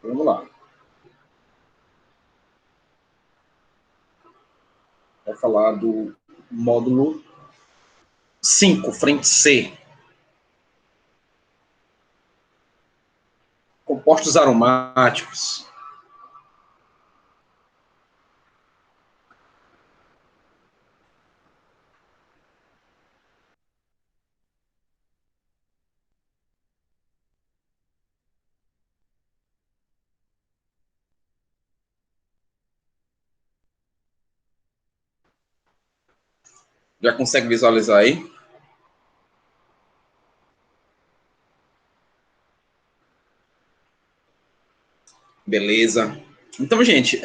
Vamos lá. Vai falar do módulo 5, frente C. Compostos aromáticos. Já consegue visualizar aí? Beleza. Então, gente,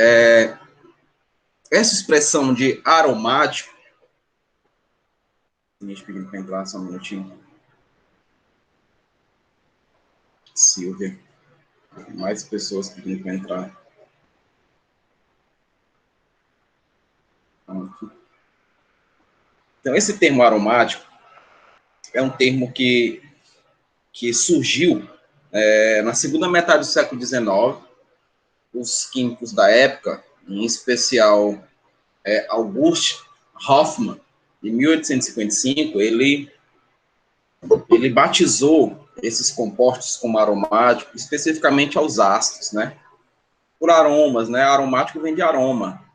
essa expressão de aromático. Deixa eu pedir para entrar só um minutinho. Silvia. Mais pessoas pedindo para entrar. Então, esse termo aromático é um termo que surgiu na segunda metade do século XIX. Os químicos da época, em especial August Hoffmann, em 1855, ele batizou esses compostos como aromáticos, especificamente aos ácidos, né? Por aromas, né? Aromático vem de aroma.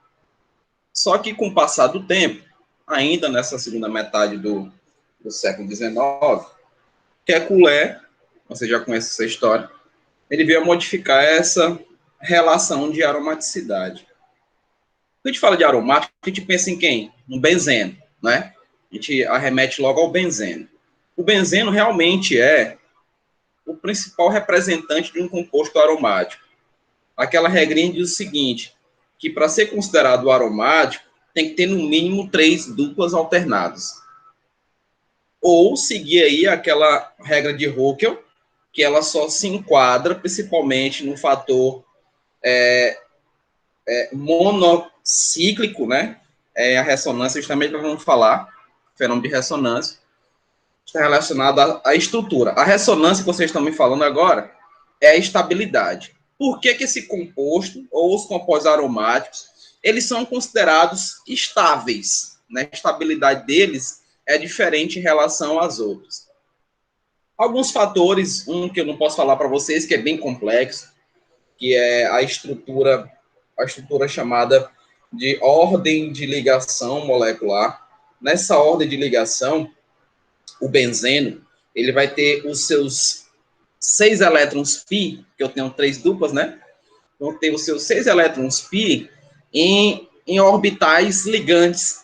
Só que com o passar do tempo, ainda nessa segunda metade do século XIX, Kekulé, você já conhece essa história, ele veio a modificar essa relação de aromaticidade. Quando a gente fala de aromático, a gente pensa em quem? No benzeno, né? A gente arremete logo ao benzeno. O benzeno realmente é o principal representante de um composto aromático. Aquela regrinha diz o seguinte, que para ser considerado aromático, tem que ter no mínimo 3 duplas alternadas. Ou seguir aí aquela regra de Hockel, que ela só se enquadra principalmente no fator monocíclico, né? A ressonância, justamente nós vamos falar, fenômeno de ressonância, está relacionado à estrutura. A ressonância que vocês estão me falando agora é a estabilidade. Por que esse composto, ou os compostos aromáticos, eles são considerados estáveis, né? A estabilidade deles é diferente em relação às outras. Alguns fatores, um que eu não posso falar para vocês, que é bem complexo, que é a estrutura chamada de ordem de ligação molecular. Nessa ordem de ligação, o benzeno, ele vai ter os seus 6 elétrons π, que eu tenho 3 duplas, né? Vão ter os seus 6 elétrons π em orbitais ligantes.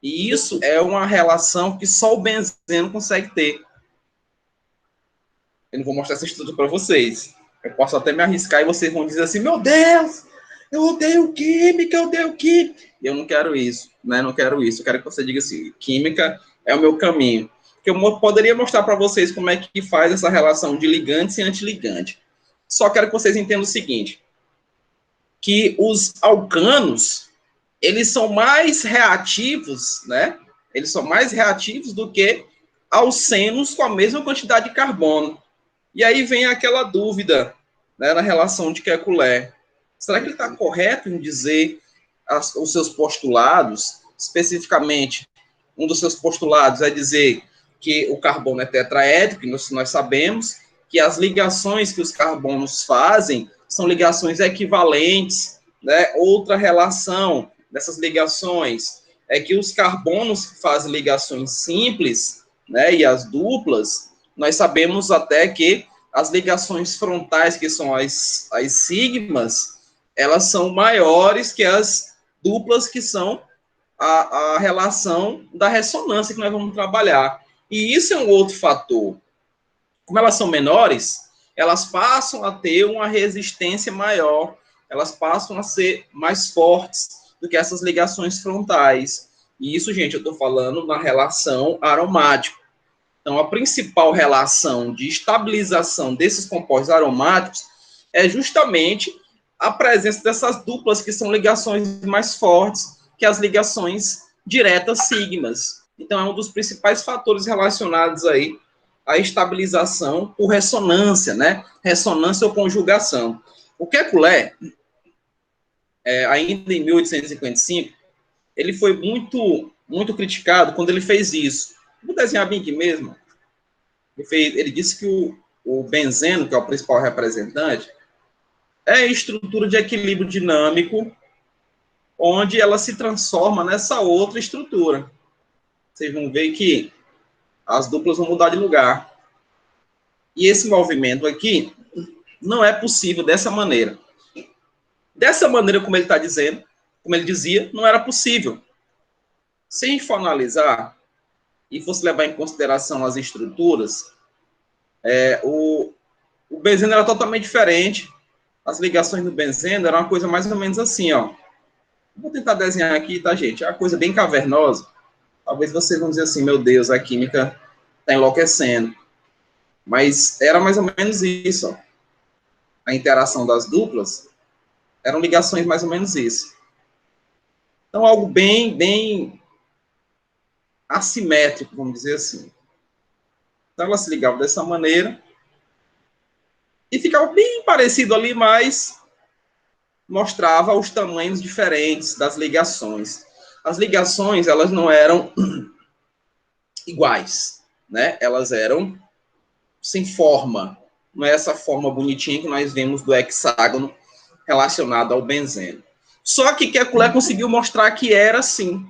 E isso é uma relação que só o benzeno consegue ter. Eu não vou mostrar essa estrutura para vocês. Eu posso até me arriscar e vocês vão dizer assim, meu Deus, eu odeio química, eu odeio química. Eu não quero isso, né? Não quero isso. Eu quero que você diga assim, química é o meu caminho. Que eu poderia mostrar para vocês como é que faz essa relação de ligantes e antiligante. Só quero que vocês entendam o seguinte, que os alcanos, eles são mais reativos, né? Eles são mais reativos do que alcenos com a mesma quantidade de carbono. E aí vem aquela dúvida, né, na relação de Kekulé. Será que ele está correto em dizer os seus postulados? Especificamente, um dos seus postulados é dizer que o carbono é tetraédrico, e nós sabemos que as ligações que os carbonos fazem são ligações equivalentes, né? Outra relação dessas ligações é que os carbonos que fazem ligações simples, né, e as duplas, nós sabemos até que as ligações frontais, que são as sigmas, elas são maiores que as duplas, que são a relação da ressonância que nós vamos trabalhar. E isso é um outro fator. Como elas são menores, elas passam a ter uma resistência maior, elas passam a ser mais fortes do que essas ligações frontais. E isso, gente, eu estou falando na relação aromática. Então, a principal relação de estabilização desses compostos aromáticos é justamente a presença dessas duplas, que são ligações mais fortes que as ligações diretas sigmas. Então, é um dos principais fatores relacionados aí à estabilização por ressonância, né? Ressonância ou conjugação. O Kekulé, ainda em 1855, ele foi muito criticado quando ele fez isso. Vou desenhar bem aqui mesmo. Ele disse que o benzeno, que é o principal representante, é a estrutura de equilíbrio dinâmico, onde ela se transforma nessa outra estrutura. Vocês vão ver que as duplas vão mudar de lugar. E esse movimento aqui não é possível dessa maneira. Dessa maneira, como ele está dizendo, como ele dizia, não era possível. Se a gente for analisar e fosse levar em consideração as estruturas, o benzeno era totalmente diferente. As ligações do benzeno eram uma coisa mais ou menos assim, ó. Vou tentar desenhar aqui, tá, gente? É uma coisa bem cavernosa. Talvez vocês vão dizer assim, meu Deus, a química está enlouquecendo. Mas era mais ou menos isso, ó. A interação das duplas eram ligações mais ou menos isso. Então, algo bem assimétrico, vamos dizer assim. Então, ela se ligava dessa maneira e ficava bem parecido ali, mas mostrava os tamanhos diferentes das ligações. As ligações, elas não eram iguais, né? Elas eram sem forma. Não é essa forma bonitinha que nós vemos do hexágono relacionado ao benzeno. Só que Kekulé conseguiu mostrar que era assim,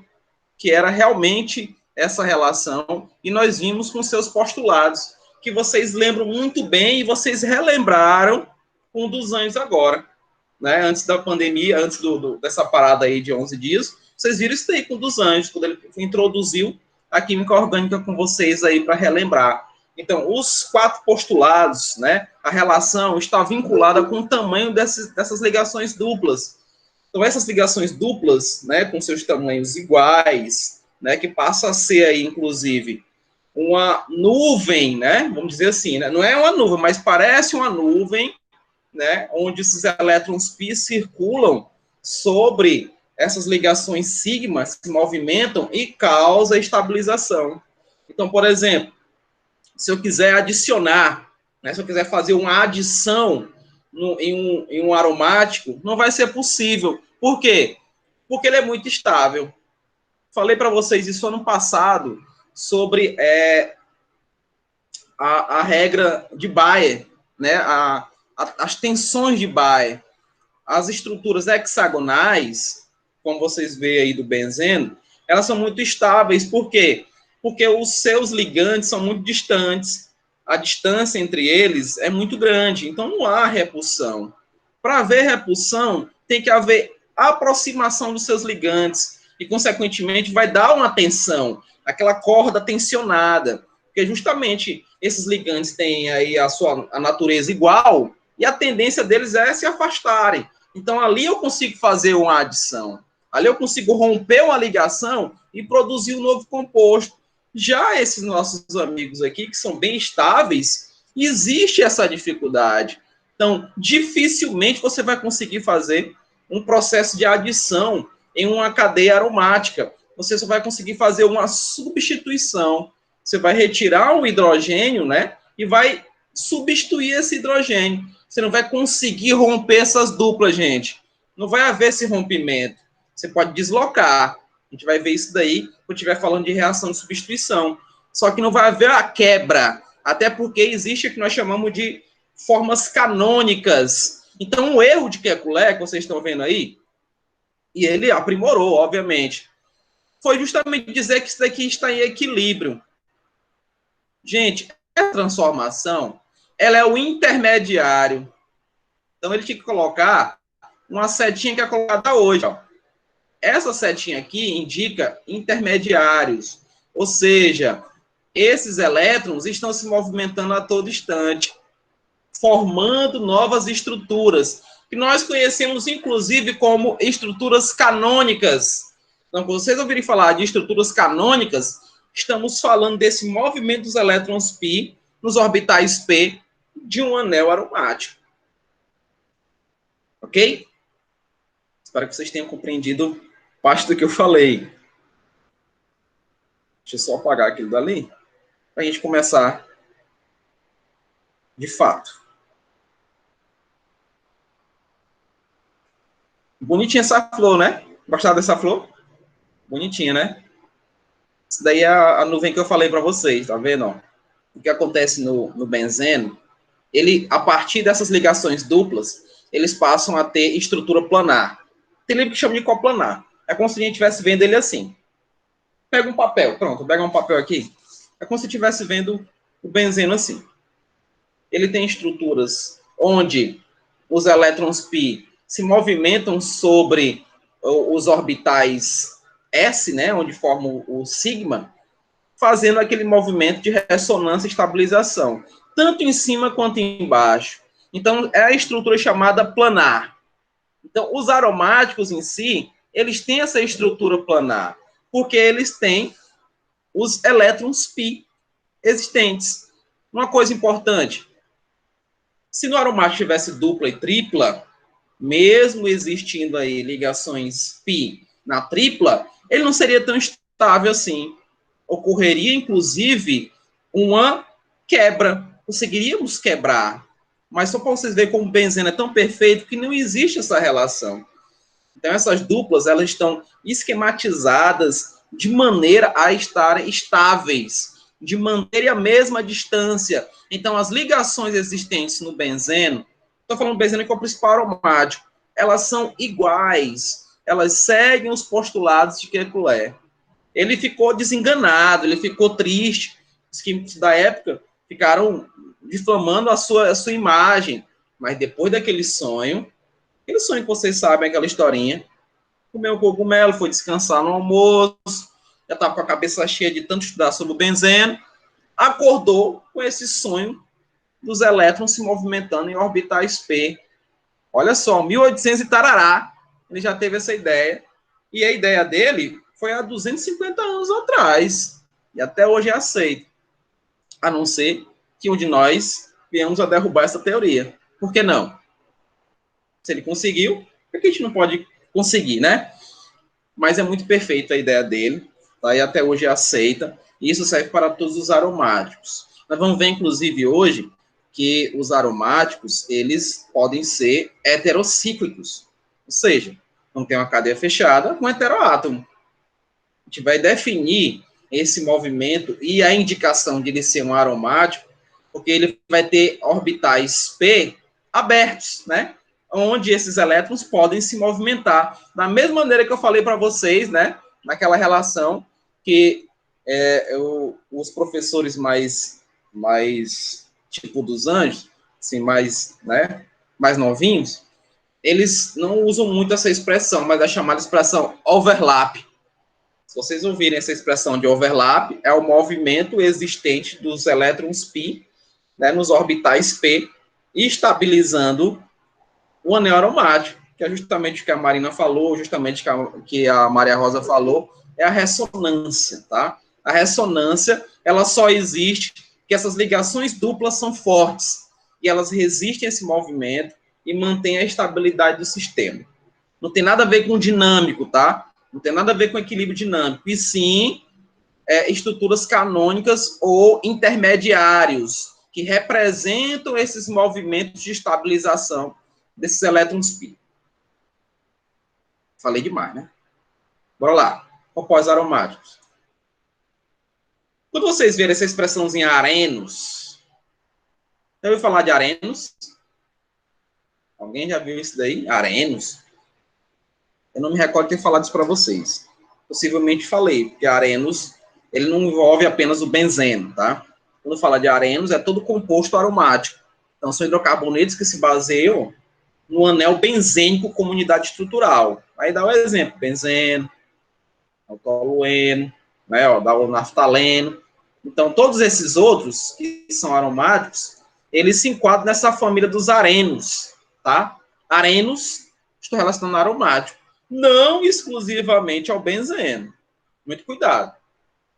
que era realmente essa relação, e nós vimos com seus postulados, que vocês lembram muito bem, e vocês relembraram com um dos anjos agora, né? Antes da pandemia, antes dessa parada aí de 11 dias, vocês viram isso aí com um dos anjos, quando ele introduziu a química orgânica com vocês aí para relembrar. Então, os 4 postulados, né? A relação está vinculada com o tamanho dessas ligações duplas. Então, essas ligações duplas, né, com seus tamanhos iguais, né, que passa a ser aí, inclusive, uma nuvem, né, vamos dizer assim, né, não é uma nuvem, mas parece uma nuvem, né, onde esses elétrons π circulam sobre essas ligações sigma, se movimentam e causa estabilização. Então, por exemplo, se eu quiser adicionar, né, se eu quiser fazer uma adição em um aromático, não vai ser possível. Por quê? Porque ele é muito estável. Falei para vocês isso ano passado sobre a regra de Bayer, né? As tensões de Bayer. As estruturas hexagonais, como vocês veem aí do benzeno, elas são muito estáveis. Por quê? Porque os seus ligantes são muito distantes. A distância entre eles é muito grande, então não há repulsão. Para haver repulsão, tem que haver aproximação dos seus ligantes e, consequentemente, vai dar uma tensão, aquela corda tensionada, porque justamente esses ligantes têm aí a natureza igual e a tendência deles é se afastarem. Então, ali eu consigo fazer uma adição. Ali eu consigo romper uma ligação e produzir um novo composto. Já esses nossos amigos aqui, que são bem estáveis, existe essa dificuldade. Então, dificilmente você vai conseguir fazer um processo de adição em uma cadeia aromática. Você só vai conseguir fazer uma substituição. Você vai retirar o hidrogênio, né? E vai substituir esse hidrogênio. Você não vai conseguir romper essas duplas, gente. Não vai haver esse rompimento. Você pode deslocar. A gente vai ver isso daí quando estiver falando de reação de substituição. Só que não vai haver a quebra. Até porque existe o que nós chamamos de formas canônicas. Então, o erro de Kekulé, que vocês estão vendo aí, e ele aprimorou, obviamente, foi justamente dizer que isso daqui está em equilíbrio. Gente, a transformação, ela é o intermediário. Então, ele tinha que colocar uma setinha que é colocada hoje. Ó. Essa setinha aqui indica intermediários, ou seja, esses elétrons estão se movimentando a todo instante, formando novas estruturas, que nós conhecemos, inclusive, como estruturas canônicas. Então, quando vocês ouvirem falar de estruturas canônicas, estamos falando desse movimento dos elétrons π nos orbitais p de um anel aromático. Ok? Espero que vocês tenham compreendido parte do que eu falei. Deixa eu só apagar aquilo dali, para a gente começar de fato. Bonitinha essa flor, né? Gostaram dessa flor? Bonitinha, né? Isso daí é a nuvem que eu falei para vocês, tá vendo? Ó? O que acontece no benzeno, ele, a partir dessas ligações duplas, eles passam a ter estrutura planar. Tem livro que chama de coplanar. É como se a gente estivesse vendo ele assim. Pega um papel, pronto, pega um papel aqui. É como se estivesse vendo o benzeno assim. Ele tem estruturas onde os elétrons π se movimentam sobre os orbitais S, né, onde formam o sigma, fazendo aquele movimento de ressonância e estabilização, tanto em cima quanto embaixo. Então, é a estrutura chamada planar. Então, os aromáticos em si, eles têm essa estrutura planar, porque eles têm os elétrons π existentes. Uma coisa importante, se no aromático tivesse dupla e tripla, mesmo existindo aí ligações π na tripla, ele não seria tão estável assim. Ocorreria, inclusive, uma quebra. Conseguiríamos quebrar. Mas só para vocês verem como o benzeno é tão perfeito que não existe essa relação. Então, essas duplas, elas estão esquematizadas de maneira a estarem estáveis, de manter a mesma distância. Então, as ligações existentes no benzeno, estou falando do benzeno que é o principal aromático, elas são iguais, elas seguem os postulados de Kekulé. Ele ficou desenganado, ele ficou triste. Os químicos da época ficaram difamando a sua imagem. Mas depois daquele sonho que vocês sabem, aquela historinha, comeu um cogumelo, foi descansar no almoço, já estava com a cabeça cheia de tanto estudar sobre o benzeno, acordou com esse sonho dos elétrons se movimentando em orbitais P. Olha só, 1800 e tarará, ele já teve essa ideia, e a ideia dele foi há 250 anos atrás, e até hoje é aceito, a não ser que um de nós venhamos a derrubar essa teoria. Por que não? Se ele conseguiu, por que a gente não pode conseguir, né? Mas é muito perfeita a ideia dele, tá? E até hoje é aceita, e isso serve para todos os aromáticos. Nós vamos ver, inclusive, hoje, que os aromáticos, eles podem ser heterocíclicos, ou seja, não tem uma cadeia fechada com um heteroátomo. A gente vai definir esse movimento e a indicação de ele ser um aromático, porque ele vai ter orbitais P abertos, né? Onde esses elétrons podem se movimentar. Da mesma maneira que eu falei para vocês, né? Naquela relação que os professores mais tipo dos anjos, assim, mais novinhos, eles não usam muito essa expressão, mas é chamada expressão overlap. Se vocês ouvirem essa expressão de overlap, é o movimento existente dos elétrons π, né, nos orbitais P, estabilizando o anel aromático, que é justamente o que a Marina falou, justamente que a Maria Rosa falou, é a ressonância, tá? A ressonância, ela só existe porque essas ligações duplas são fortes e elas resistem a esse movimento e mantêm a estabilidade do sistema. Não tem nada a ver com dinâmico, tá? Não tem nada a ver com equilíbrio dinâmico, e sim estruturas canônicas ou intermediários, que representam esses movimentos de estabilização desses elétrons π. Falei demais, né? Bora lá. Compostos aromáticos. Quando vocês verem essa expressãozinha arenos, já ouviu falar de arenos? Alguém já viu isso daí? Arenos? Eu não me recordo de ter falado isso para vocês. Possivelmente falei, porque arenos, ele não envolve apenas o benzeno, tá? Quando fala de arenos, é todo composto aromático. Então, são hidrocarbonetos que se baseiam no anel benzênico como unidade estrutural. Aí dá o exemplo, benzeno, o tolueno, né, ó, dá o naftaleno. Então, todos esses outros que são aromáticos, eles se enquadram nessa família dos arenos, tá? Arenos, estou relacionando aromático. Não exclusivamente ao benzeno. Muito cuidado.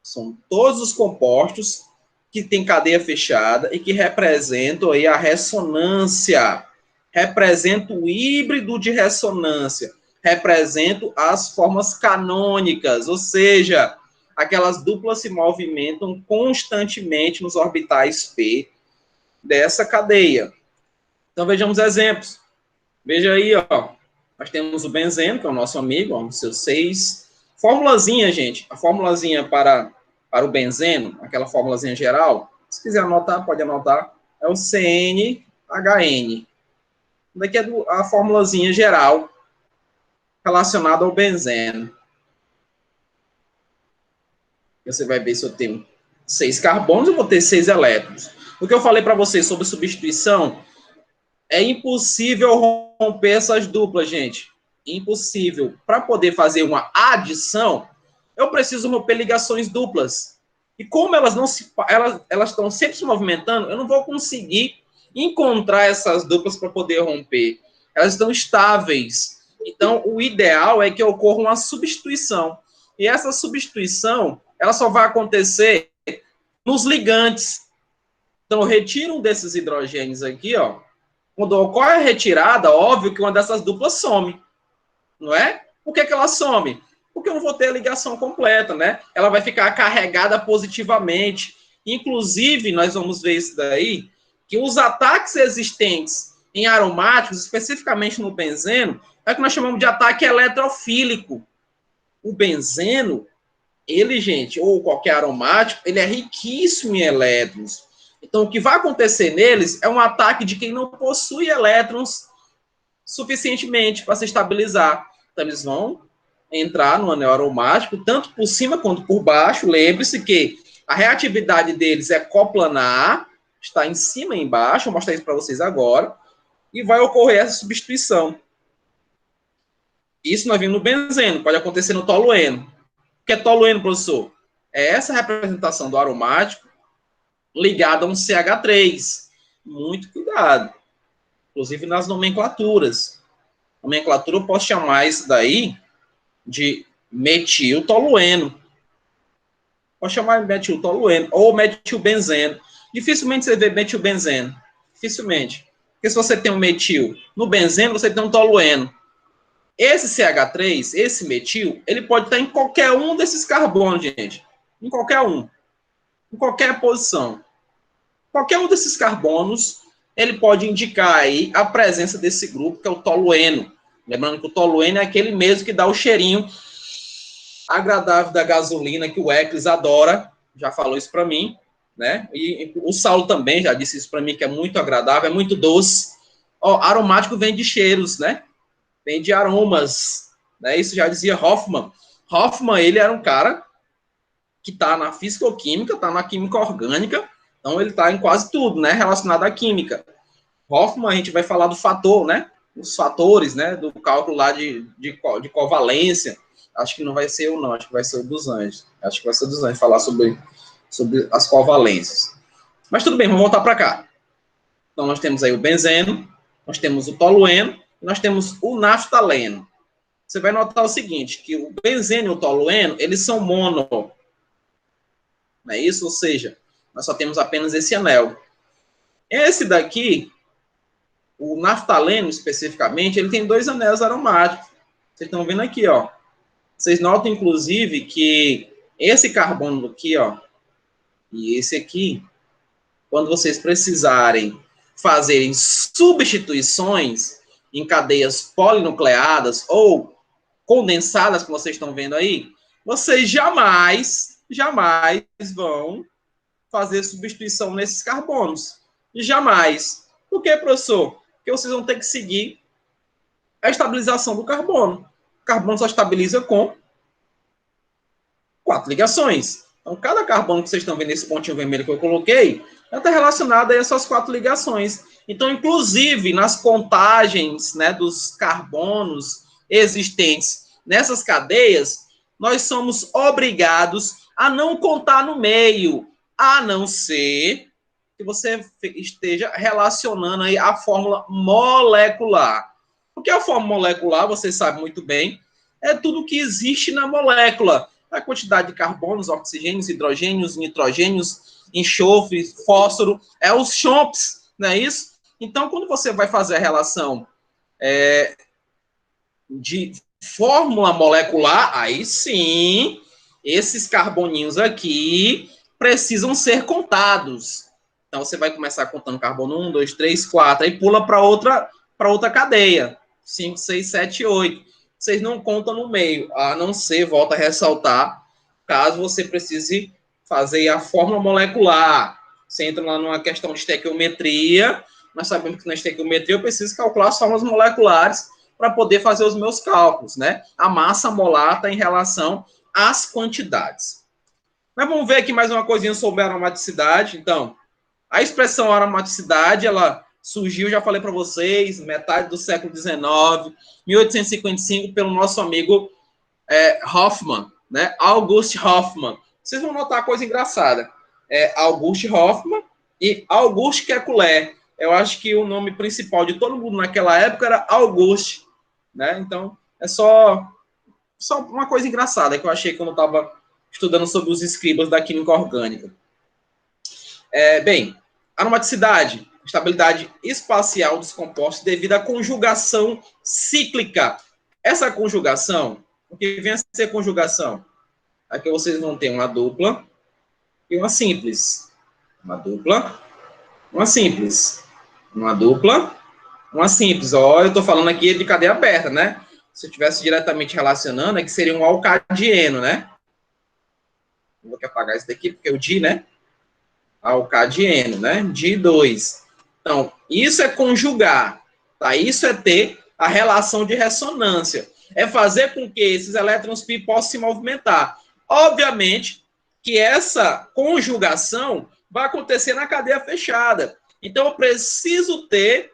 São todos os compostos que têm cadeia fechada e que representam aí a ressonância, representam o híbrido de ressonância, representam as formas canônicas, ou seja, aquelas duplas se movimentam constantemente nos orbitais P dessa cadeia. Então, vejamos exemplos. Veja aí, ó, Nós temos o benzeno, que é o nosso amigo, ó, o seu 6. Formulazinha, gente. A formulazinha para o benzeno, aquela formulazinha geral, se quiser anotar, pode anotar, é o CnHN. Daqui é a formulazinha geral relacionada ao benzeno. Você vai ver se eu tenho 6 carbonos, eu vou ter 6 elétrons. O que eu falei para vocês sobre substituição, é impossível romper essas duplas, gente. Impossível. Para poder fazer uma adição, eu preciso romper ligações duplas. E como elas não se, elas estão sempre se movimentando, eu não vou conseguir encontrar essas duplas para poder romper. Elas estão estáveis. Então, o ideal é que ocorra uma substituição. E essa substituição, ela só vai acontecer nos ligantes. Então, eu retiro um desses hidrogênios aqui, ó. Quando ocorre a retirada, óbvio que uma dessas duplas some, não é? Por que ela some? Porque eu não vou ter a ligação completa, né? Ela vai ficar carregada positivamente. Inclusive, nós vamos ver isso daí, que os ataques existentes em aromáticos, especificamente no benzeno, é o que nós chamamos de ataque eletrofílico. O benzeno, ele, gente, ou qualquer aromático, ele é riquíssimo em elétrons. Então, o que vai acontecer neles é um ataque de quem não possui elétrons suficientemente para se estabilizar. Então, eles vão entrar no anel aromático, tanto por cima quanto por baixo. Lembre-se que a reatividade deles é coplanar, está em cima e embaixo, vou mostrar isso para vocês agora, e vai ocorrer essa substituição. Isso nós vimos no benzeno, pode acontecer no tolueno. O que é tolueno, professor? É essa representação do aromático ligado a um CH3. Muito cuidado. Inclusive nas nomenclaturas. Nomenclatura eu posso chamar isso daí de metiltolueno. Posso chamar de metiltolueno ou metilbenzeno. Dificilmente você vê metilbenzeno. Dificilmente. Porque se você tem um metil no benzeno, você tem um tolueno. Esse CH3, esse metil, ele pode estar em qualquer um desses carbonos, gente. Em qualquer um. Em qualquer posição. Qualquer um desses carbonos, ele pode indicar aí a presença desse grupo, que é o tolueno. Lembrando que o tolueno é aquele mesmo que dá o cheirinho agradável da gasolina, que o Eclis adora, já falou isso para mim, né? E o Saulo também já disse isso para mim, que é muito agradável, é muito doce. Ó, aromático vem de cheiros, né? Vem de aromas, né? Isso já dizia Hoffman. Hoffman, ele era um cara que está na fisicoquímica, está na química orgânica, então ele está em quase tudo, né, relacionado à química. Hoffman, a gente vai falar do fator, né, os fatores, né, do cálculo lá de covalência. Acho que não vai ser eu, não, acho que vai ser o dos Anjos. Acho que vai ser o dos Anjos falar sobre as covalências. Mas tudo bem, vamos voltar para cá. Então, nós temos aí o benzeno, nós temos o tolueno, e nós temos o naftaleno. Você vai notar o seguinte, que o benzeno e o tolueno, eles são mono. Não é isso? Ou seja, nós só temos apenas esse anel. Esse daqui, o naftaleno especificamente, ele tem 2 anéis aromáticos. Vocês estão vendo aqui, ó. Vocês notam, inclusive, que esse carbono aqui, ó, e esse aqui, quando vocês precisarem fazerem substituições em cadeias polinucleadas ou condensadas, como vocês estão vendo aí, vocês jamais vão fazer substituição nesses carbonos. Jamais. Por quê, professor? Porque vocês vão ter que seguir a estabilização do carbono. O carbono só estabiliza com 4 ligações. Então, cada carbono que vocês estão vendo, esse pontinho vermelho que eu coloquei, está relacionado a essas 4 ligações. Então, inclusive, nas contagens, né, dos carbonos existentes nessas cadeias, nós somos obrigados a não contar no meio, a não ser que você esteja relacionando aí a fórmula molecular. O que é a fórmula molecular, você sabe muito bem, é tudo que existe na molécula. A quantidade de carbonos, oxigênios, hidrogênios, nitrogênios, enxofre, fósforo, é os CHOMPs, não é isso? Então, quando você vai fazer a relação de fórmula molecular, aí sim, esses carboninhos aqui precisam ser contados. Então, você vai começar contando carbono 1, 2, 3, 4, aí pula para outra cadeia. 5, 6, 7, 8. Vocês não contam no meio, a não ser, volta a ressaltar, caso você precise fazer a fórmula molecular. Você entra lá numa questão de estequiometria, nós sabemos que na estequiometria eu preciso calcular as fórmulas moleculares para poder fazer os meus cálculos, né? A massa molar está em relação às quantidades. Mas vamos ver aqui mais uma coisinha sobre a aromaticidade. Então, a expressão aromaticidade, ela surgiu, já falei para vocês, metade do século XIX, 1855, pelo nosso amigo Hoffmann, né? August Hoffmann. Vocês vão notar uma coisa engraçada. August Hoffmann e Auguste Kekulé. Eu acho que o nome principal de todo mundo naquela época era Auguste, né? Então, é só uma coisa engraçada que eu achei quando eu estava estudando sobre os escribas da química orgânica. Bem, aromaticidade, estabilidade espacial dos compostos devido à conjugação cíclica. Essa conjugação, o que vem a ser conjugação? Aqui vocês vão ter uma dupla e uma simples. Uma dupla, uma simples. Uma dupla, uma simples. Ó, eu estou falando aqui de cadeia aberta, né? Se eu estivesse diretamente relacionando, é que seria um alcadieno, né? Vou apagar isso daqui, porque é o di, né? Alcadieno, né? Di2. Então, isso é conjugar, tá? Isso é ter a relação de ressonância. É fazer com que esses elétrons π possam se movimentar. Obviamente que essa conjugação vai acontecer na cadeia fechada. Então, eu preciso ter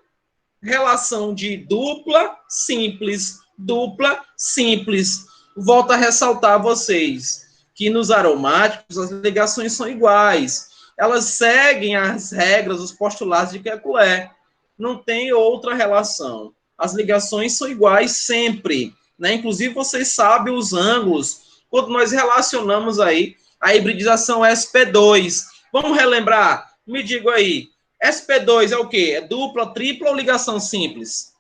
relação de dupla, simples, dupla, simples. Volto a ressaltar a vocês que nos aromáticos as ligações são iguais. Elas seguem as regras, os postulados de Kekulé. Não tem outra relação. As ligações são iguais sempre, né? Inclusive, vocês sabem os ângulos, quando nós relacionamos aí a hibridização sp2. Vamos relembrar? Me diga aí. sp2 é o quê? É dupla, tripla ou ligação simples?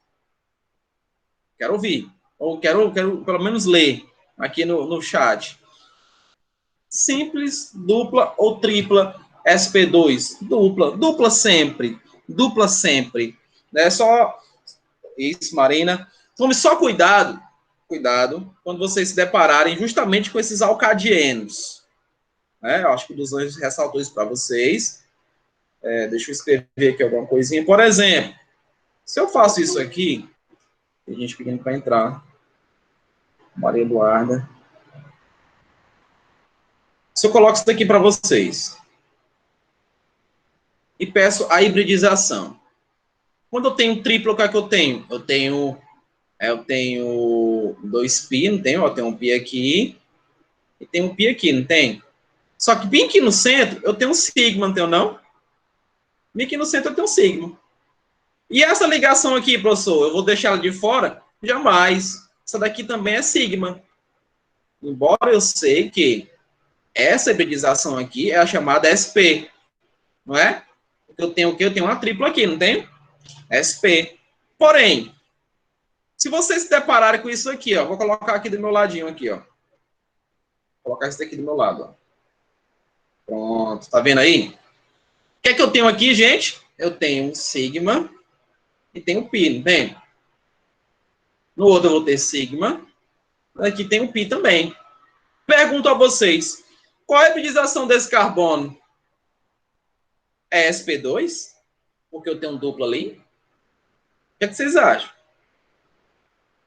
Quero ouvir. Ou quero pelo menos ler aqui no chat. Simples, dupla ou tripla sp2? Dupla sempre. Dupla sempre. É só isso, Marina. Tome só cuidado, quando vocês se depararem justamente com esses alcadienos. Eu acho que o dos Anjos ressaltou isso para vocês. Deixa eu escrever aqui alguma coisinha. Por exemplo, se eu faço isso aqui, tem gente pedindo para entrar. Maria Eduarda. Se eu coloco isso daqui para vocês e peço a hibridização. Quando eu tenho triplo, o que é que eu tenho? Eu tenho 2π, não tenho? Eu tenho um π aqui e tenho um π aqui, não tem? Só que bem aqui no centro, eu tenho um sigma, não tenho não? Bem aqui no centro eu tenho um sigma. E essa ligação aqui, professor, eu vou deixar ela de fora? Jamais. Essa daqui também é sigma. Embora eu sei que essa hibridização aqui é a chamada SP, não é? Porque eu tenho o quê? Eu tenho uma tripla aqui, não tenho? SP. Porém, se vocês se depararem com isso aqui, ó, vou colocar aqui do meu ladinho aqui, ó. Vou colocar isso daqui do meu lado, ó. Pronto, tá vendo aí? O que é que eu tenho aqui, gente? Eu tenho um sigma e tenho um π, não tem? No outro eu vou ter sigma. Aqui tem um π também. Pergunto a vocês, qual é a hibridização desse carbono? É sp2? Porque eu tenho um duplo ali? O que é que vocês acham?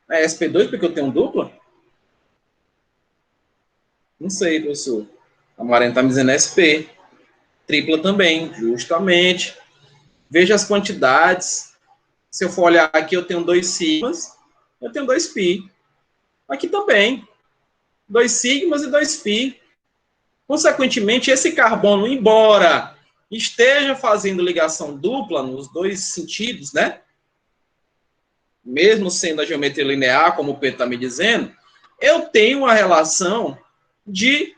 É sp2 porque eu tenho um duplo? Não sei, professor. A Mariana está me dizendo sp. Tripla também, justamente. Veja as quantidades. Se eu for olhar aqui, eu tenho 2 sigmas, eu tenho 2π. Aqui também. 2 sigmas e 2π. Consequentemente, esse carbono, embora esteja fazendo ligação dupla nos dois sentidos, né? Mesmo sendo a geometria linear, como o Pedro está me dizendo, eu tenho uma relação de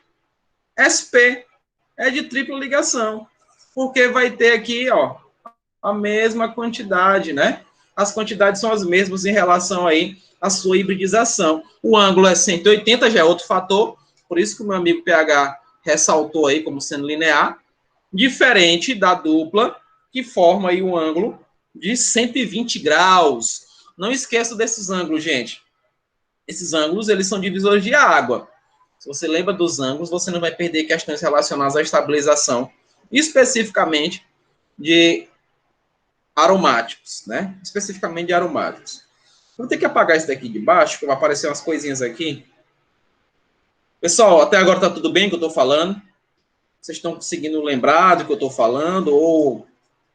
SP, de tripla ligação, porque vai ter aqui, ó, a mesma quantidade, né? As quantidades são as mesmas em relação aí à sua hibridização. O ângulo é 180, já é outro fator, por isso que o meu amigo PH ressaltou aí como sendo linear, diferente da dupla, que forma aí um ângulo de 120 graus. Não esqueça desses ângulos, gente. Esses ângulos, eles são divisores de água. Se você lembra dos ângulos, você não vai perder questões relacionadas à estabilização, especificamente de aromáticos, né? Especificamente de aromáticos. Vou ter que apagar isso daqui de baixo, que vai aparecer umas coisinhas aqui. Pessoal, até agora tá tudo bem que eu tô falando? Vocês estão conseguindo lembrar do que eu tô falando? Ou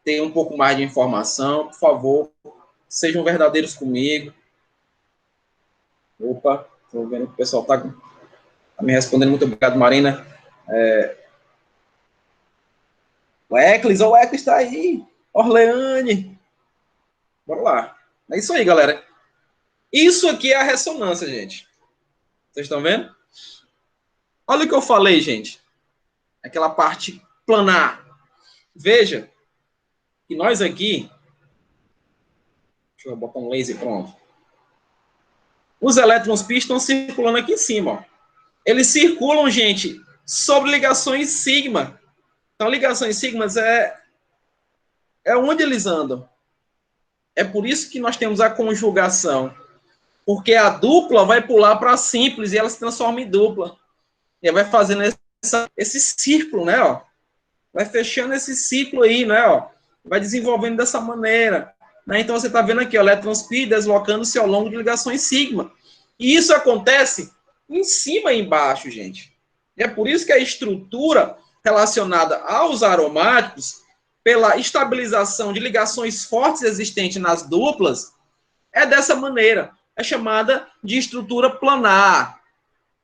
tem um pouco mais de informação? Por favor, sejam verdadeiros comigo. Opa, tô vendo que o pessoal tá me respondendo. Muito obrigado, Marina. O Eclis está aí. Orleane. Bora lá. É isso aí, galera. Isso aqui é a ressonância, gente. Vocês estão vendo? Olha o que eu falei, gente. Aquela parte planar. Veja que nós aqui... Deixa eu botar um laser, pronto. Os elétrons pi estão circulando aqui em cima, ó. Eles circulam, gente, sobre ligações sigma. Então, ligações sigmas é onde eles andam. É por isso que nós temos a conjugação. Porque a dupla vai pular para a simples e ela se transforma em dupla. E vai fazendo esse círculo, né? Ó. Vai fechando esse ciclo aí, né? Ó. Vai desenvolvendo dessa maneira. Né? Então, você está vendo aqui, ó, elétrons pi deslocando-se ao longo de ligações sigma. E isso acontece em cima e embaixo, gente. E é por isso que a estrutura relacionada aos aromáticos, pela estabilização de ligações fortes existentes nas duplas, é dessa maneira. É chamada de estrutura planar.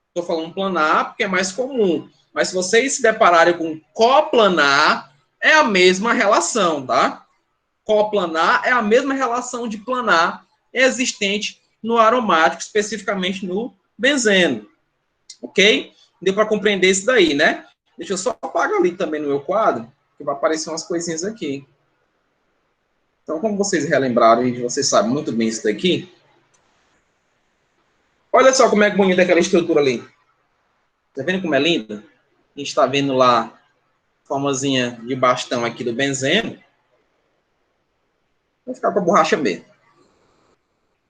Estou falando planar porque é mais comum. Mas se vocês se depararem com coplanar, é a mesma relação, tá? Coplanar é a mesma relação de planar existente no aromático, especificamente no benzeno. Ok? Deu para compreender isso daí, né? Deixa eu só apagar ali também no meu quadro, que vai aparecer umas coisinhas aqui. Então, como vocês relembraram e vocês sabem muito bem isso daqui, olha só como é bonita aquela estrutura ali. Tá vendo como é linda? A gente está vendo lá a formazinha de bastão aqui do benzeno. Vou ficar com a borracha mesmo.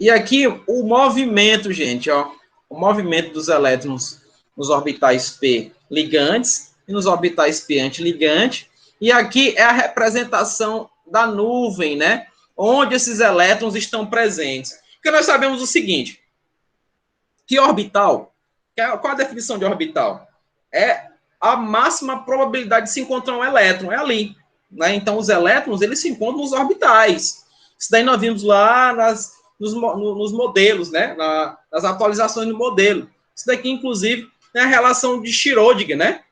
E aqui o movimento, gente, ó. O movimento dos elétrons nos orbitais p ligantes e nos orbitais p antiligante. E aqui é a representação da nuvem, né? Onde esses elétrons estão presentes. Porque nós sabemos o seguinte, que orbital, qual a definição de orbital? É a máxima probabilidade de se encontrar um elétron, é ali. Né? Então, os elétrons, eles se encontram nos orbitais. Isso daí nós vimos lá nos modelos, né? Nas atualizações do modelo. Isso daqui, inclusive, é a relação de Schrödinger, né?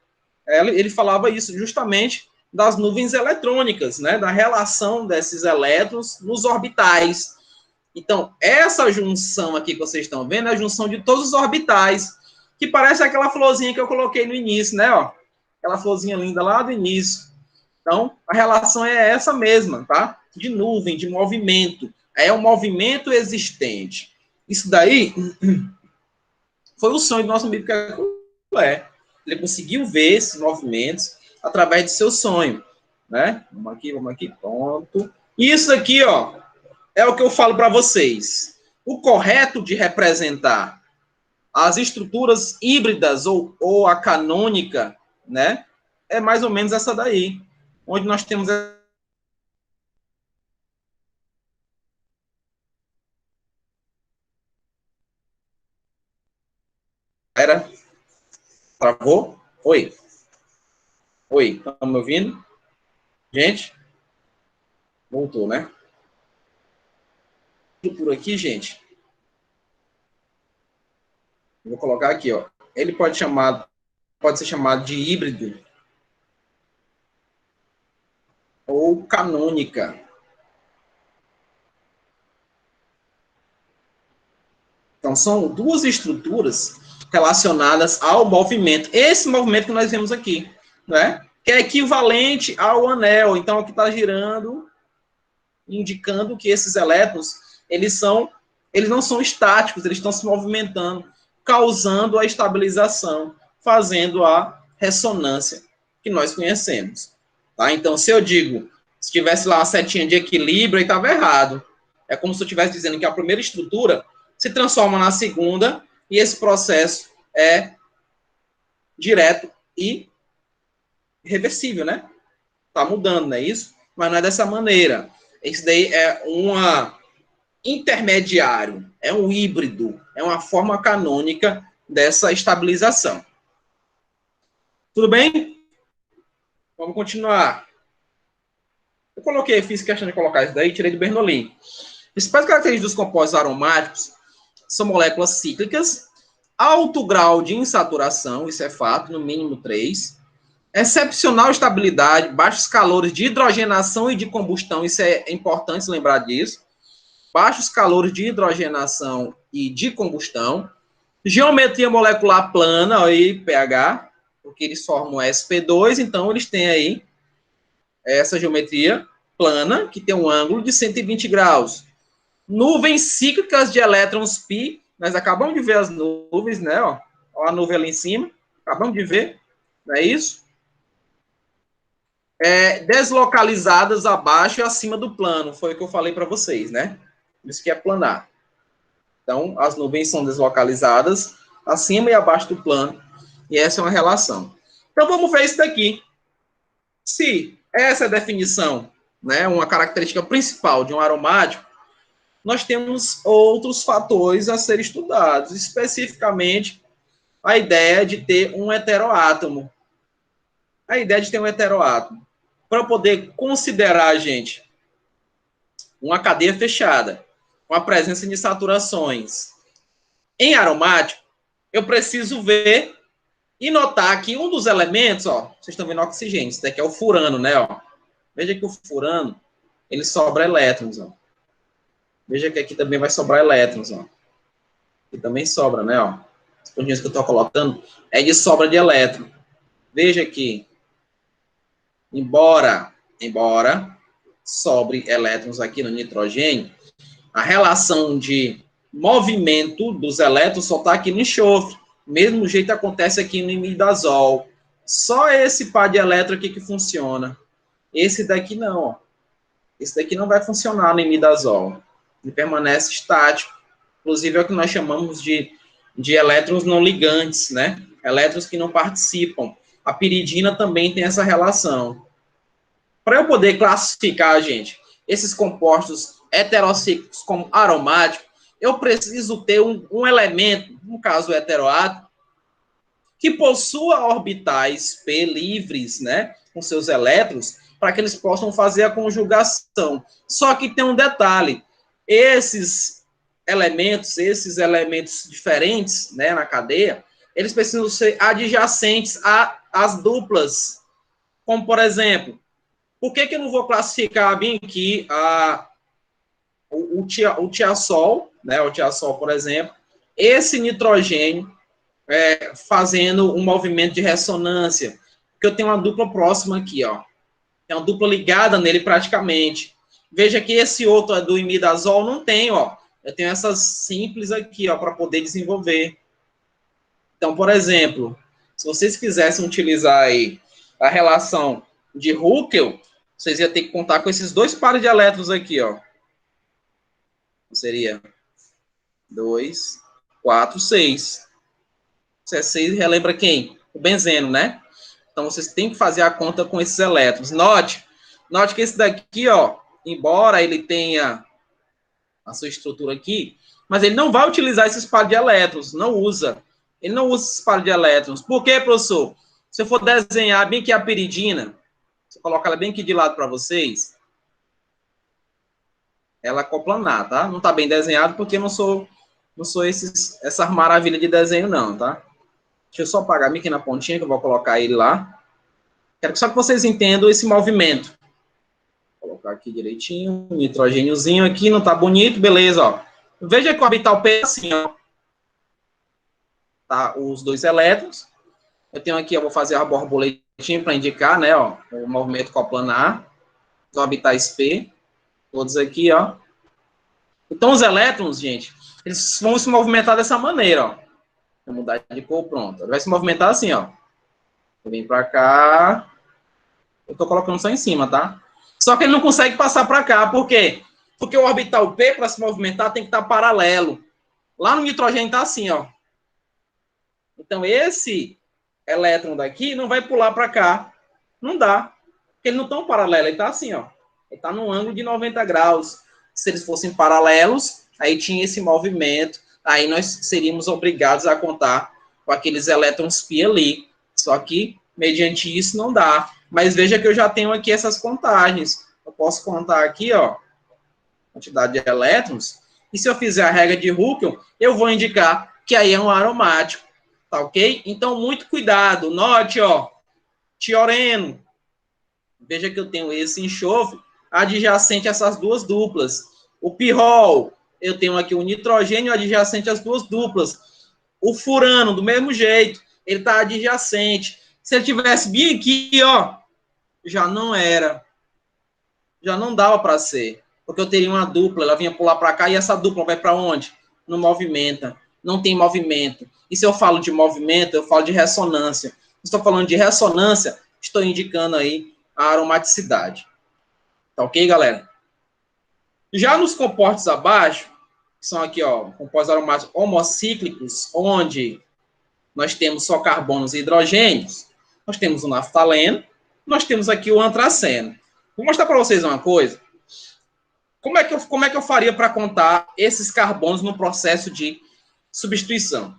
Ele falava isso justamente das nuvens eletrônicas, né? Da relação desses elétrons nos orbitais. Então, essa junção aqui que vocês estão vendo é a junção de todos os orbitais, que parece aquela florzinha que eu coloquei no início, né? Ó, aquela florzinha linda lá do início. Então, a relação é essa mesma, tá? De nuvem, de movimento. É um movimento existente. Isso daí foi o sonho do nosso amigo Kekulé. Ele conseguiu ver esses movimentos através do seu sonho, né? Vamos aqui, pronto. E isso aqui, ó, é o que eu falo para vocês. O correto de representar as estruturas híbridas ou a canônica, né? É mais ou menos essa daí, onde nós temos era travou? Oi. Oi, estão me ouvindo? Gente? Voltou, né? Por aqui, gente. Vou colocar aqui, ó. Ele pode ser chamado de híbrido ou canônica. Então, são duas estruturas relacionadas ao movimento. Esse movimento que nós vemos aqui, né? Que é equivalente ao anel. Então, aqui está girando, indicando que esses elétrons, eles não são estáticos, eles estão se movimentando, causando a estabilização, fazendo a ressonância que nós conhecemos. Tá? Então, se eu digo, se tivesse lá uma setinha de equilíbrio, aí estava errado. É como se eu estivesse dizendo que a primeira estrutura se transforma na segunda e esse processo é direto e reversível, né? Tá mudando, não é isso? Mas não é dessa maneira. Isso daí é uma intermediário, é um híbrido, é uma forma canônica dessa estabilização. Tudo bem? Vamos continuar. Eu coloquei, fiz questão de colocar isso daí, tirei do Bernoulli. Principais características dos compostos aromáticos são moléculas cíclicas, alto grau de insaturação, isso é fato, no mínimo 3, excepcional estabilidade, baixos calores de hidrogenação e de combustão, isso é importante lembrar disso, baixos calores de hidrogenação e de combustão, geometria molecular plana, aí pH, porque eles formam sp2, então eles têm aí essa geometria plana, que tem um ângulo de 120 graus. Nuvens cíclicas de elétrons π, nós acabamos de ver as nuvens, né? Ó a nuvem ali em cima, acabamos de ver, não é isso? Deslocalizadas abaixo e acima do plano, foi o que eu falei para vocês, né? Isso que é planar. Então, as nuvens são deslocalizadas acima e abaixo do plano, e essa é uma relação. Então, vamos ver isso daqui. Se essa é a definição, né, uma característica principal de um aromático, nós temos outros fatores a serem estudados, especificamente a ideia de ter um heteroátomo. A ideia de ter um heteroátomo. Para poder considerar, gente, uma cadeia fechada, com a presença de saturações em aromático, eu preciso ver e notar que um dos elementos, ó, vocês estão vendo oxigênio, isso daqui é o furano, né, ó. Veja que o furano, ele sobra elétrons, ó. Veja que aqui também vai sobrar elétrons, ó. Aqui também sobra, né, ó. As pontinhas que eu estou colocando é de sobra de elétron. Veja que, embora sobre elétrons aqui no nitrogênio, a relação de movimento dos elétrons só está aqui no enxofre. Mesmo jeito acontece aqui no imidazol. Só esse par de elétrons aqui que funciona. Esse daqui não, ó. Esse daqui não vai funcionar no imidazol. Ele permanece estático. Inclusive é o que nós chamamos de elétrons não ligantes, né? Elétrons que não participam. A piridina também tem essa relação. Para eu poder classificar, gente, esses compostos heterocíclicos como aromáticos, eu preciso ter um elemento, no caso o heteroátomo, que possua orbitais P livres, né, com seus elétrons, para que eles possam fazer a conjugação. Só que tem um detalhe, esses elementos diferentes, né, na cadeia, eles precisam ser adjacentes às duplas. Como, por exemplo, por que eu não vou classificar bem aqui o tiazol, né, o tiazol, por exemplo, esse nitrogênio fazendo um movimento de ressonância, porque eu tenho uma dupla próxima aqui, ó. Tem uma dupla ligada nele praticamente. Veja que esse outro do imidazol não tem, ó. Eu tenho essas simples aqui, ó, para poder desenvolver. Então, por exemplo, se vocês quisessem utilizar aí a relação de Huckel, vocês iam ter que contar com esses dois pares de elétrons aqui, ó. Seria 2, 4, 6. Se é 6, relembra quem? O benzeno, né? Então, vocês têm que fazer a conta com esses elétrons. Note que esse daqui, ó, embora ele tenha a sua estrutura aqui, mas ele não vai utilizar esses pares de elétrons, não usa. Ele não usa esses pares de elétrons. Por quê, professor? Se eu for desenhar bem aqui a piridina, se eu colocar ela bem aqui de lado para vocês, ela coplanar, tá? Não tá bem desenhado porque eu não sou essa maravilha de desenho, não, tá? Deixa eu só apagar aqui na pontinha, que eu vou colocar ele lá. Quero só que vocês entendam esse movimento. Vou colocar aqui direitinho, um nitrogêniozinho aqui, não tá bonito, beleza, ó. Veja que o orbital P é assim, ó. Tá, os dois elétrons. Eu tenho aqui, eu vou fazer a borboletinha para indicar, né, ó, o movimento coplanar. Os orbitais P, todos aqui, ó. Então, os elétrons, gente, eles vão se movimentar dessa maneira, ó. Vou mudar de cor, pronto. Ele vai se movimentar assim, ó. Vem para cá. Eu tô colocando só em cima, tá? Só que ele não consegue passar para cá, por quê? Porque o orbital P, para se movimentar, tem que estar paralelo. Lá no nitrogênio está assim, ó. Então, esse elétron daqui não vai pular para cá. Não dá. Porque eles não estão paralelos. Ele está assim, ó. Ele está num ângulo de 90 graus. Se eles fossem paralelos, aí tinha esse movimento. Aí nós seríamos obrigados a contar com aqueles elétrons π ali. Só que, mediante isso, não dá. Mas veja que eu já tenho aqui essas contagens. Eu posso contar aqui, ó, quantidade de elétrons. E se eu fizer a regra de Huckel, eu vou indicar que aí é um aromático. Tá ok? Então, muito cuidado. Note, ó, tioreno. Veja que eu tenho esse enxofre adjacente a essas duas duplas. O pirrol, eu tenho aqui o nitrogênio adjacente às duas duplas. O furano, do mesmo jeito, ele está adjacente. Se ele tivesse bem aqui, ó, já não era. Já não dava para ser. Porque eu teria uma dupla, ela vinha pular para cá e essa dupla vai para onde? Não movimenta. Não tem movimento. E se eu falo de movimento, eu falo de ressonância. Estou falando de ressonância, estou indicando aí a aromaticidade. Tá ok, galera? Já nos compostos abaixo, que são aqui, ó, compostos aromáticos homocíclicos, onde nós temos só carbonos e hidrogênios, nós temos o naftaleno, nós temos aqui o antraceno. Vou mostrar para vocês uma coisa. Como é que eu faria para contar esses carbonos no processo de substituição?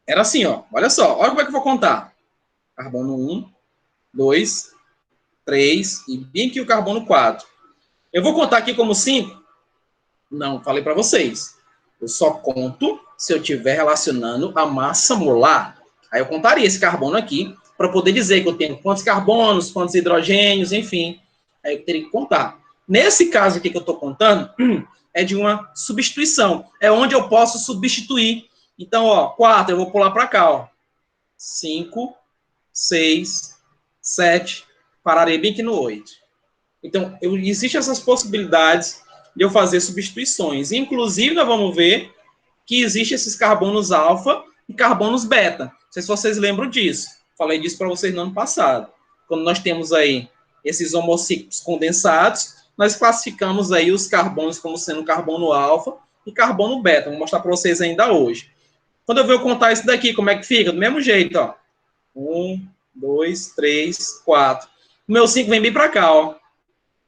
Era assim, ó. Olha só. Olha como é que eu vou contar. Carbono 1, 2, 3 e bem aqui o carbono 4. Eu vou contar aqui como 5? Não, falei para vocês. Eu só conto se eu estiver relacionando a massa molar. Aí eu contaria esse carbono aqui para poder dizer que eu tenho quantos carbonos, quantos hidrogênios, enfim. Aí eu teria que contar. Nesse caso aqui que eu estou contando, é de uma substituição. É onde eu posso substituir. Então, ó, 4, eu vou pular para cá, ó. 5, 6, 7, pararei bem aqui no 8. Então, existem essas possibilidades de eu fazer substituições. Inclusive, nós vamos ver que existem esses carbonos alfa e carbonos beta. Não sei se vocês lembram disso. Falei disso para vocês no ano passado. Quando nós temos aí esses homocíclicos condensados, nós classificamos aí os carbonos como sendo carbono alfa e carbono beta. Vou mostrar para vocês ainda hoje. Quando eu vou contar isso daqui, como é que fica? Do mesmo jeito, ó. 1, 2, 3, 4. O meu 5 vem bem para cá, ó.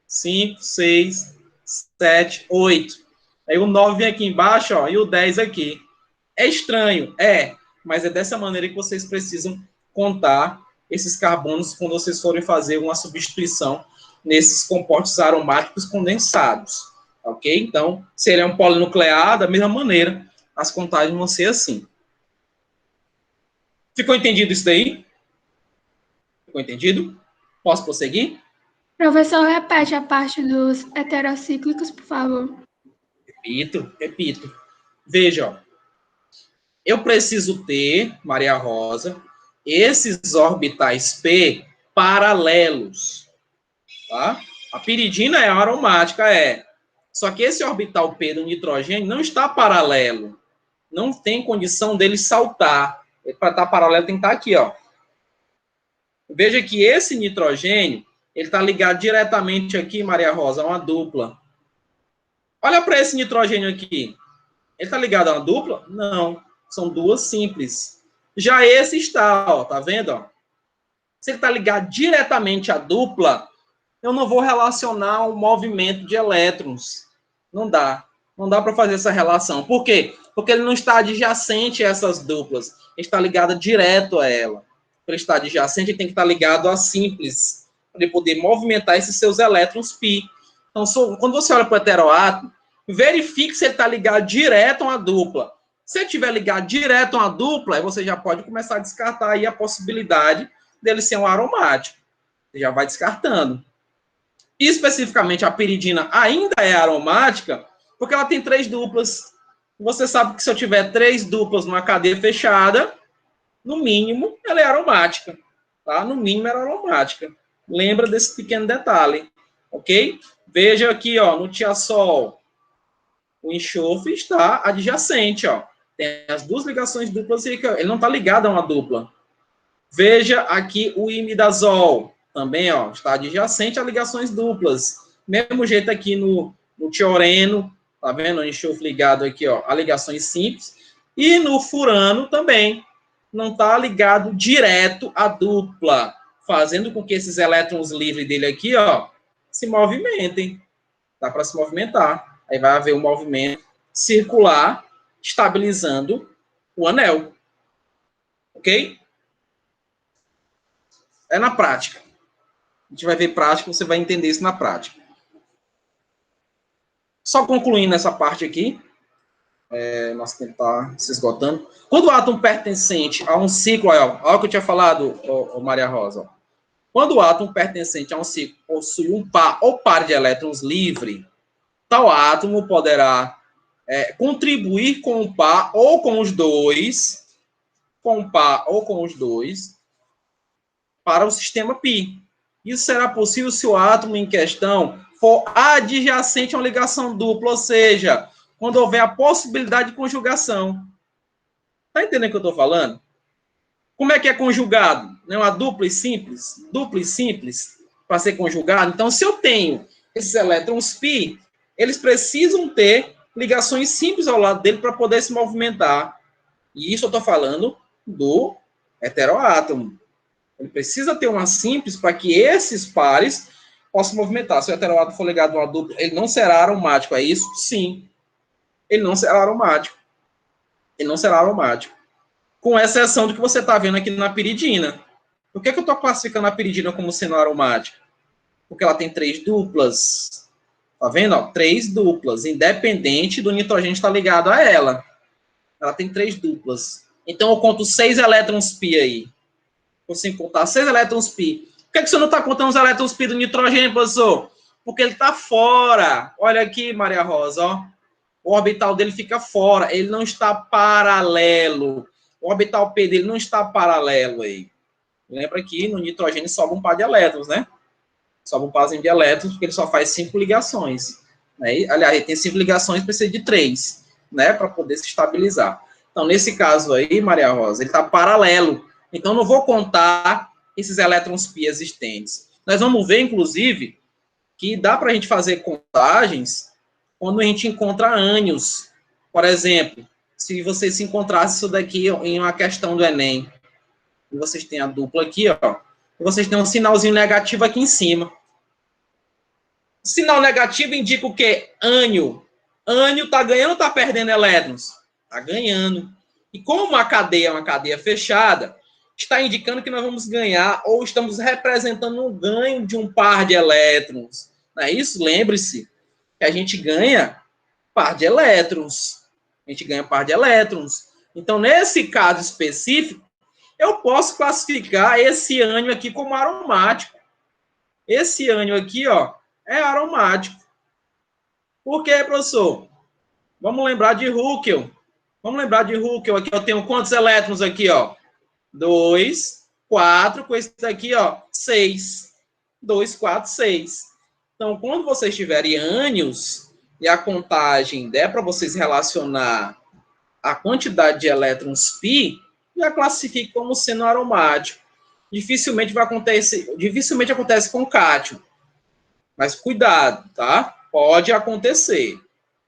5, 6, 7, 8. Aí o 9 vem aqui embaixo, ó, e o 10 aqui. É estranho? É, mas é dessa maneira que vocês precisam contar esses carbonos quando vocês forem fazer uma substituição nesses compostos aromáticos condensados, ok? Então, se ele é um polinuclear, da mesma maneira, as contagens vão ser assim. Ficou entendido isso daí? Ficou entendido? Posso prosseguir? Professor, repete a parte dos heterocíclicos, por favor. Repito. Veja, ó. Eu preciso ter, Maria Rosa, esses orbitais P paralelos. Tá? A piridina é aromática, é. Só que esse orbital P do nitrogênio não está paralelo. Não tem condição dele saltar. Para estar paralelo tem que estar aqui, ó. Veja que esse nitrogênio, ele está ligado diretamente aqui, Maria Rosa, a uma dupla. Olha para esse nitrogênio aqui. Ele está ligado a uma dupla? Não. São duas simples. Já esse está, ó. Tá vendo, ó? Se ele está ligado diretamente à dupla, eu não vou relacionar o movimento de elétrons. Não dá. Não dá para fazer essa relação. Por quê? Porque ele não está adjacente a essas duplas. Ele está ligado direto a ela. Para ele estar adjacente, ele tem que estar ligado a simples, para ele poder movimentar esses seus elétrons π. Então, quando você olha para o heteroátomo, verifique se ele está ligado direto a uma dupla. Se ele estiver ligado direto a uma dupla, aí você já pode começar a descartar aí a possibilidade dele ser um aromático. Você já vai descartando. Especificamente, a piridina ainda é aromática porque ela tem 3 duplas. Você sabe que se eu tiver 3 duplas numa cadeia fechada, no mínimo, ela é aromática. Tá? No mínimo, ela é aromática. Lembra desse pequeno detalhe. Ok? Veja aqui, ó, no tiazol, o enxofre está adjacente. Ó. Tem as 2 ligações duplas e ele não está ligado a uma dupla. Veja aqui o imidazol. Também, ó, está adjacente a ligações duplas. Mesmo jeito aqui no no tioreno, tá vendo? O enxofre ligado aqui, ó, a ligações simples. E no furano também, não está ligado direto à dupla, fazendo com que esses elétrons livres dele aqui, ó, se movimentem. Dá para se movimentar. Aí vai haver um movimento circular, estabilizando o anel. Ok? É na prática. A gente vai ver prática, você vai entender isso na prática. Só concluindo essa parte aqui, nosso tempo está se esgotando. Quando o átomo pertencente a um ciclo, olha o que eu tinha falado, Maria Rosa. Ó. Quando o átomo pertencente a um ciclo possui um par ou par de elétrons livre, tal átomo poderá contribuir com o par ou com os dois, para o sistema π. Isso será possível se o átomo em questão for adjacente a uma ligação dupla, ou seja, quando houver a possibilidade de conjugação. Tá entendendo o que eu estou falando? Como é que é conjugado? Não é uma dupla e simples? Dupla e simples para ser conjugado. Então, se eu tenho esses elétrons π, eles precisam ter ligações simples ao lado dele para poder se movimentar. E isso eu estou falando do heteroátomo. Ele precisa ter uma simples para que esses pares possam movimentar. Se o heteroátomo for ligado a uma dupla, ele não será aromático, é isso? Sim. Ele não será aromático. Ele não será aromático. Com exceção do que você está vendo aqui na piridina. Por que eu estou classificando a piridina como sendo aromática? Porque ela tem 3 duplas. Tá vendo? Ó, 3 duplas, independente do nitrogênio estar ligado a ela. Ela tem 3 duplas. Então, eu conto 6 elétrons π aí. Consigo contar 6 elétrons π. Por que você não está contando os elétrons π do nitrogênio, professor? Porque ele está fora. Olha aqui, Maria Rosa, ó. O orbital dele fica fora. Ele não está paralelo. O orbital P dele não está paralelo aí. Lembra que no nitrogênio sobra um par de elétrons, né? Sobra um parzinho de elétrons, porque ele só faz 5 ligações. Né? Aliás, ele tem 5 ligações, precisa de 3, né? Para poder se estabilizar. Então, nesse caso aí, Maria Rosa, ele está paralelo. Então, não vou contar esses elétrons π existentes. Nós vamos ver, inclusive, que dá para a gente fazer contagens quando a gente encontra ânions. Por exemplo, se você se encontrasse isso daqui em uma questão do Enem, e vocês têm a dupla aqui, ó, e vocês têm um sinalzinho negativo aqui em cima. Sinal negativo indica o quê? Ânion. Ânion está ganhando ou está perdendo elétrons? Está ganhando. E como a cadeia é uma cadeia fechada, está indicando que nós vamos ganhar ou estamos representando um ganho de um par de elétrons. Não é isso? Lembre-se que a gente ganha par de elétrons. A gente ganha par de elétrons. Então, nesse caso específico, eu posso classificar esse ânion aqui como aromático. Esse ânion aqui, ó, é aromático. Por quê, professor? Vamos lembrar de Huckel. Vamos lembrar de Huckel. Aqui eu tenho quantos elétrons aqui, ó? 2, 4, com esse daqui, ó, 6. 2, 4, 6. Então, quando vocês tiverem ânions e a contagem der para vocês relacionar a quantidade de elétrons π, já classifique como sendo aromático. Dificilmente acontece com cátion. Mas cuidado, tá? Pode acontecer.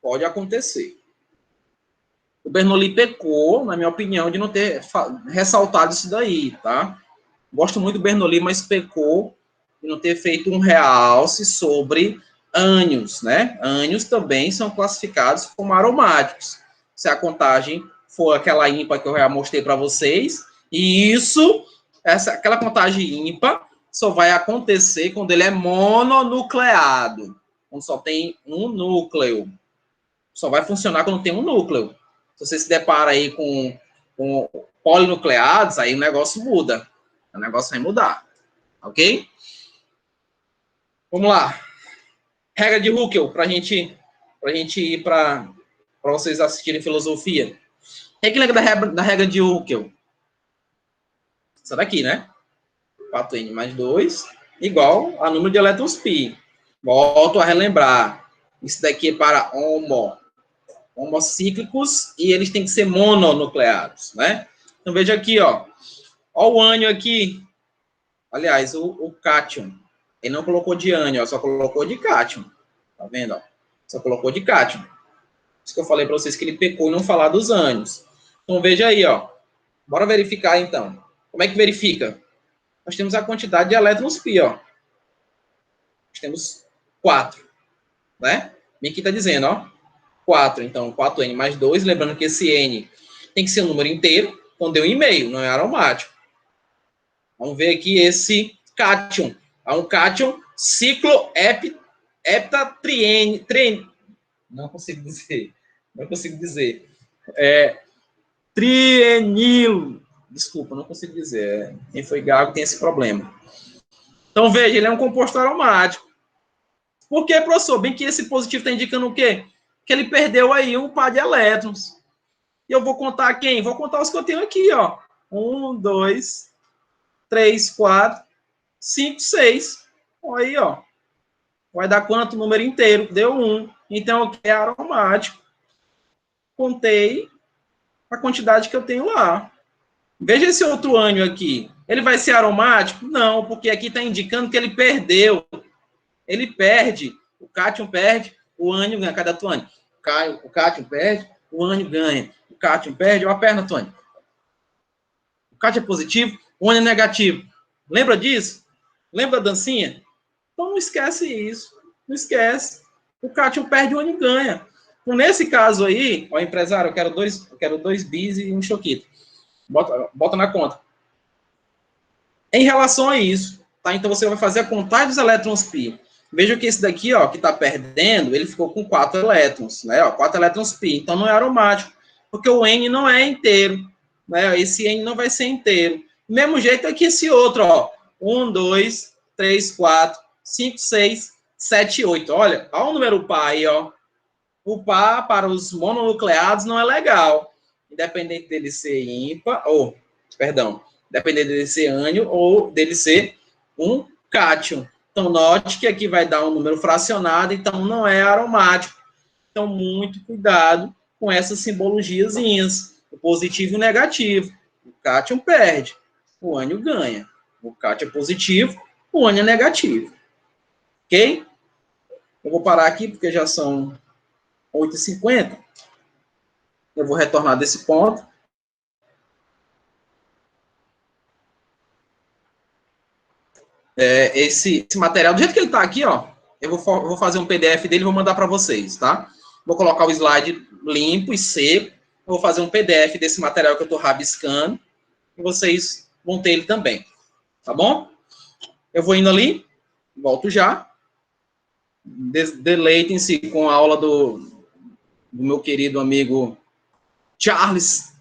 Pode acontecer. O Bernoulli pecou, na minha opinião, de não ter ressaltado isso daí, tá? Gosto muito do Bernoulli, mas pecou de não ter feito um realce sobre ânions, né? Ânions também são classificados como aromáticos. Se a contagem for aquela ímpar que eu já mostrei para vocês, e aquela contagem ímpar só vai acontecer quando ele é mononucleado, quando só tem um núcleo. Só vai funcionar quando tem um núcleo. Se você se depara aí com polinucleados, aí o negócio muda. O negócio vai mudar. Ok? Vamos lá. Regra de Huckel, para a gente ir para vocês assistirem filosofia. Quem que lembra da regra de Huckel? Essa daqui, né? 4n mais 2 igual a número de elétrons π. Volto a relembrar. Isso daqui é para homocíclicos e eles têm que ser mononucleados, né? Então, veja aqui, ó. Ó o ânion aqui. Aliás, o cátion. Ele não colocou de ânion, só colocou de cátion. Tá vendo, ó? Só colocou de cátion. Isso que eu falei para vocês que ele pecou em não falar dos ânions. Então, veja aí, ó. Bora verificar, então. Como é que verifica? Nós temos a quantidade de elétrons π, ó. Nós temos 4, né? E aqui está dizendo, ó. 4, então 4N mais 2. Lembrando que esse N tem que ser um número inteiro. Então, deu 1,5, não é aromático. Vamos ver aqui esse cátion. É um cátion cicloheptatriene. Não consigo dizer. Trienil. Desculpa, não consigo dizer. Quem foi gago tem esse problema. Então, veja, ele é um composto aromático. Por que, professor? Bem que esse positivo está indicando o quê? Que ele perdeu aí um par de elétrons. E eu vou contar quem? Vou contar os que eu tenho aqui, ó. 1, 2, 3, 4, 5, 6. Olha aí, ó. Vai dar quanto? Número inteiro. Deu 1. Então, é aromático. Contei a quantidade que eu tenho lá. Veja esse outro ânion aqui. Ele vai ser aromático? Não, porque aqui está indicando que ele perdeu. Ele perde. O cátion perde, o ânion ganha. Cadê a tua ânion? O cátion perde, o ânion ganha. O cátion perde, ó a perna, Tony. O cátion é positivo, o ânion é negativo. Lembra disso? Lembra da dancinha? Então não esquece isso. Não esquece. O cátion perde, o ânion ganha. Então, nesse caso aí, ó, empresário, eu quero dois bis e um choquito. Bota na conta. Em relação a isso, tá? Então você vai fazer a contagem dos elétrons π. Veja que esse daqui, ó, que está perdendo, ele ficou com 4 elétrons, né? Ó, 4 elétrons π. Então não é aromático, porque o N não é inteiro, né? Esse N não vai ser inteiro. Do mesmo jeito é que esse outro, ó. 1, 2, 3, 4, 5, 6, 7, 8. Olha o número par aí, ó. O par para os mononucleados não é legal. Independente dele ser ímpar, independente dele ser ânion ou dele ser um cátion. Então, note que aqui vai dar um número fracionado, então não é aromático. Então, muito cuidado com essas simbologiazinhas, o positivo e o negativo. O cátion perde, o ânion ganha. O cátion é positivo, o ânion é negativo. Ok? Eu vou parar aqui, porque já são 8h50. Eu vou retornar desse ponto. Esse material, do jeito que ele está aqui, ó, eu vou fazer um PDF dele e vou mandar para vocês, tá? Vou colocar o slide limpo e seco. Vou fazer um PDF desse material que eu estou rabiscando. E vocês vão ter ele também. Tá bom? Eu vou indo ali. Volto já. Deleitem-se com a aula do meu querido amigo Charles